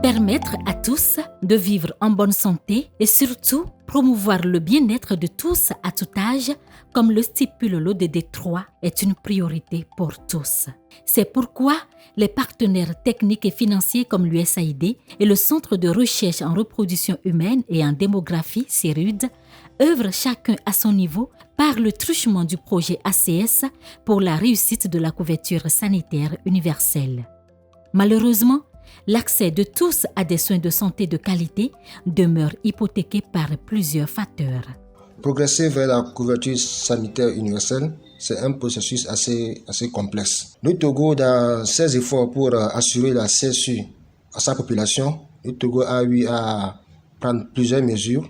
Permettre à tous de vivre en bonne santé et surtout promouvoir le bien-être de tous à tout âge, comme le stipule l'ODD 3, est une priorité pour tous. C'est pourquoi les partenaires techniques et financiers comme l'USAID et le Centre de recherche en reproduction humaine et en démographie, CERUD, œuvrent chacun à son niveau par le truchement du projet ACS pour la réussite de la couverture sanitaire universelle. Malheureusement, l'accès de tous à des soins de santé de qualité demeure hypothéqué par plusieurs facteurs. Progresser vers la couverture sanitaire universelle, c'est un processus assez complexe. Le Togo, dans ses efforts pour assurer la CSU à sa population, le Togo a eu à prendre plusieurs mesures.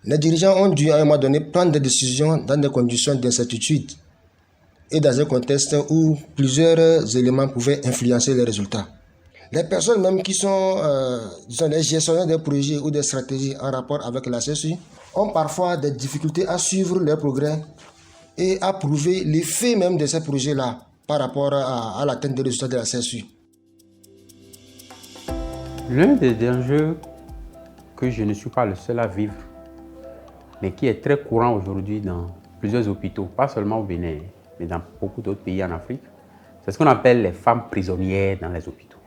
Les dirigeants ont dû à un moment donné prendre des décisions dans des conditions d'incertitude et dans un contexte où plusieurs éléments pouvaient influencer les résultats. Les personnes même qui sont les gestionnaires des projets ou des stratégies en rapport avec la CSU ont parfois des difficultés à suivre leurs progrès et à prouver l'effet même de ces projets-là par rapport à l'atteinte des résultats de la CSU. L'un des enjeux que je ne suis pas le seul à vivre, mais qui est très courant aujourd'hui dans plusieurs hôpitaux, pas seulement au Bénin, mais dans beaucoup d'autres pays en Afrique, c'est ce qu'on appelle les femmes prisonnières dans les hôpitaux.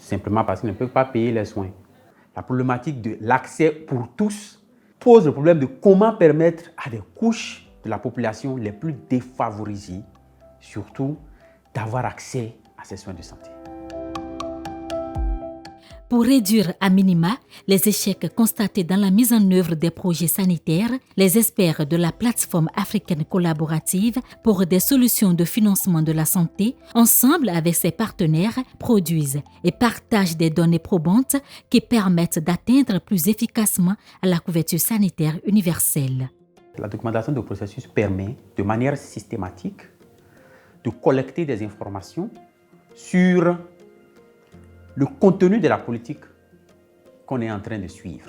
Simplement parce qu'ils ne peuvent pas payer les soins. La problématique de l'accès pour tous pose le problème de comment permettre à des couches de la population les plus défavorisées, surtout, d'avoir accès à ces soins de santé. Pour réduire à minima les échecs constatés dans la mise en œuvre des projets sanitaires, les experts de la plateforme africaine collaborative pour des solutions de financement de la santé, ensemble avec ses partenaires, produisent et partagent des données probantes qui permettent d'atteindre plus efficacement la couverture sanitaire universelle. La documentation du processus permet, de manière systématique, de collecter des informations sur le contenu de la politique qu'on est en train de suivre,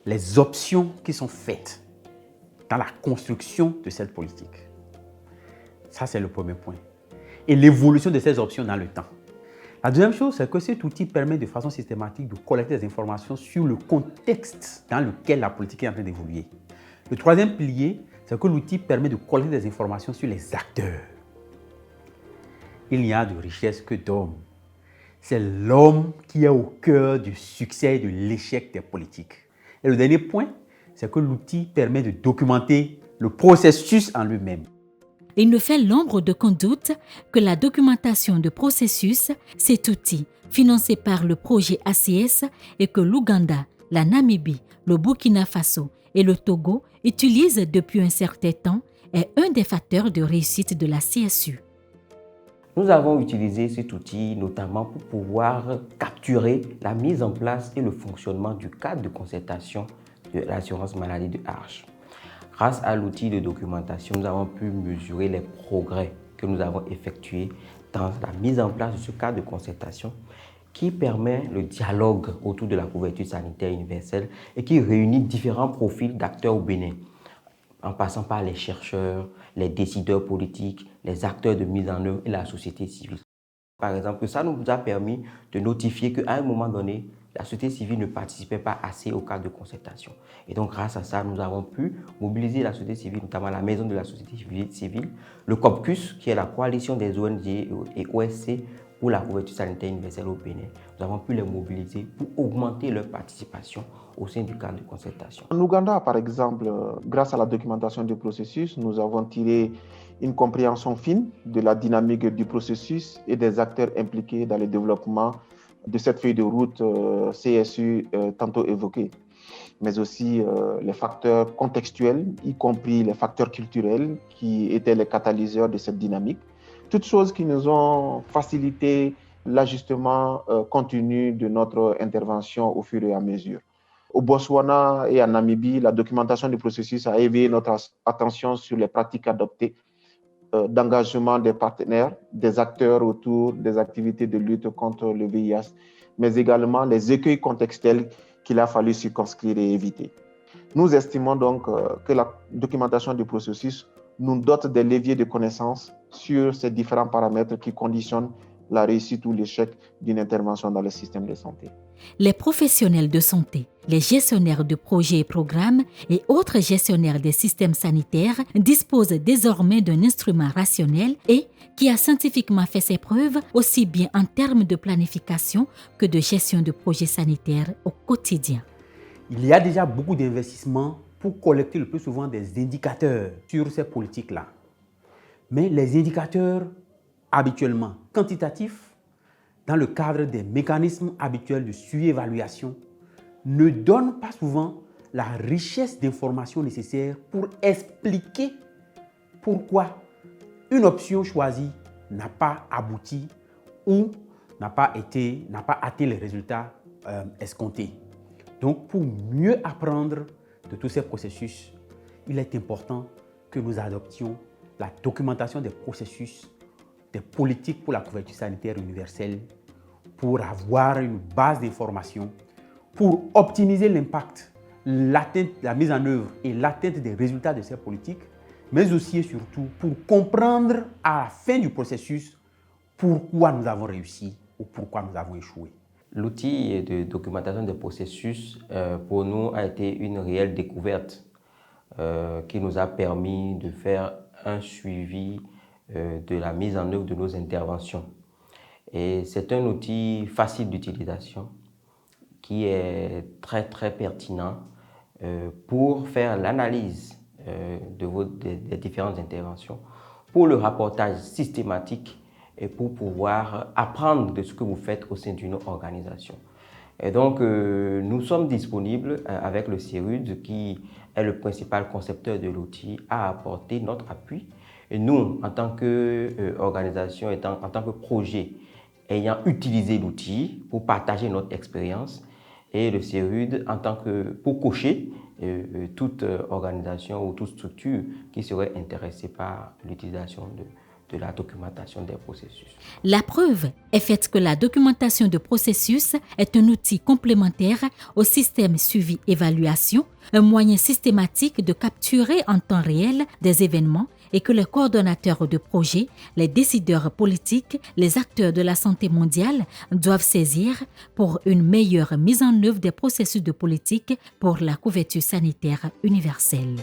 les options qui sont faites dans la construction de cette politique. Ça, c'est le premier point. Et l'évolution de ces options dans le temps. La deuxième chose, c'est que cet outil permet de façon systématique de collecter des informations sur le contexte dans lequel la politique est en train d'évoluer. Le troisième pilier, c'est que l'outil permet de collecter des informations sur les acteurs. Il n'y a de richesse que d'hommes. C'est l'homme qui est au cœur du succès et de l'échec des politiques. Et le dernier point, c'est que l'outil permet de documenter le processus en lui-même. Il ne fait l'ombre d'aucun doute que la documentation de processus, cet outil financé par le projet ACS et que l'Ouganda, la Namibie, le Burkina Faso et le Togo utilisent depuis un certain temps, est un des facteurs de réussite de la CSU. Nous avons utilisé cet outil notamment pour pouvoir capturer la mise en place et le fonctionnement du cadre de concertation de l'assurance maladie de Arche. Grâce à l'outil de documentation, nous avons pu mesurer les progrès que nous avons effectués dans la mise en place de ce cadre de concertation qui permet le dialogue autour de la couverture sanitaire universelle et qui réunit différents profils d'acteurs au Bénin, en passant par les chercheurs, les décideurs politiques, les acteurs de mise en œuvre et la société civile. Par exemple, ça nous a permis de notifier qu'à un moment donné, la société civile ne participait pas assez au cadre de concertation. Et donc, grâce à ça, nous avons pu mobiliser la société civile, notamment la Maison de la société civile, le COPCUS, qui est la coalition des ONG et OSC pour la couverture sanitaire universelle au Bénin. Nous avons pu les mobiliser pour augmenter leur participation au sein du cadre de concertation. En Ouganda, par exemple, grâce à la documentation du processus, nous avons tiré une compréhension fine de la dynamique du processus et des acteurs impliqués dans le développement de cette feuille de route CSU tantôt évoquée, mais aussi les facteurs contextuels, y compris les facteurs culturels qui étaient les catalyseurs de cette dynamique. Toutes choses qui nous ont facilité l'ajustement continu de notre intervention au fur et à mesure. Au Botswana et en Namibie, la documentation du processus a éveillé notre attention sur les pratiques adoptées d'engagement des partenaires, des acteurs autour des activités de lutte contre le VIH, mais également les écueils contextuels qu'il a fallu circonscrire et éviter. Nous estimons donc que la documentation du processus nous dote des leviers de connaissances sur ces différents paramètres qui conditionnent la réussite ou l'échec d'une intervention dans le système de santé. Les professionnels de santé, les gestionnaires de projets et programmes et autres gestionnaires des systèmes sanitaires disposent désormais d'un instrument rationnel et qui a scientifiquement fait ses preuves aussi bien en termes de planification que de gestion de projets sanitaires au quotidien. Il y a déjà beaucoup d'investissements pour collecter le plus souvent des indicateurs sur ces politiques-là. Mais les indicateurs habituellement quantitatifs, dans le cadre des mécanismes habituels de suivi-évaluation, ne donnent pas souvent la richesse d'informations nécessaires pour expliquer pourquoi une option choisie n'a pas abouti ou n'a pas atteint les résultats escomptés. Donc, pour mieux apprendre de tous ces processus, il est important que nous adoptions la documentation des processus, des politiques pour la couverture sanitaire universelle, pour avoir une base d'information, pour optimiser l'impact, la mise en œuvre et l'atteinte des résultats de ces politiques, mais aussi et surtout pour comprendre à la fin du processus pourquoi nous avons réussi ou pourquoi nous avons échoué. L'outil de documentation des processus, pour nous, a été une réelle découverte qui nous a permis de faire un suivi de la mise en œuvre de nos interventions. Et c'est un outil facile d'utilisation qui est très très pertinent pour faire l'analyse des différentes interventions, pour le rapportage systématique et pour pouvoir apprendre de ce que vous faites au sein d'une organisation. Et donc, nous sommes disponibles avec le CIRUD, qui est le principal concepteur de l'outil, à apporter notre appui. Et nous, en tant qu'organisation, en tant que projet, ayant utilisé l'outil pour partager notre expérience, et le CIRUD pour cocher toute organisation ou toute structure qui serait intéressée par l'utilisation de la documentation des processus. La preuve est faite que la documentation de processus est un outil complémentaire au système suivi-évaluation, un moyen systématique de capturer en temps réel des événements et que les coordonnateurs de projets, les décideurs politiques, les acteurs de la santé mondiale doivent saisir pour une meilleure mise en œuvre des processus de politique pour la couverture sanitaire universelle.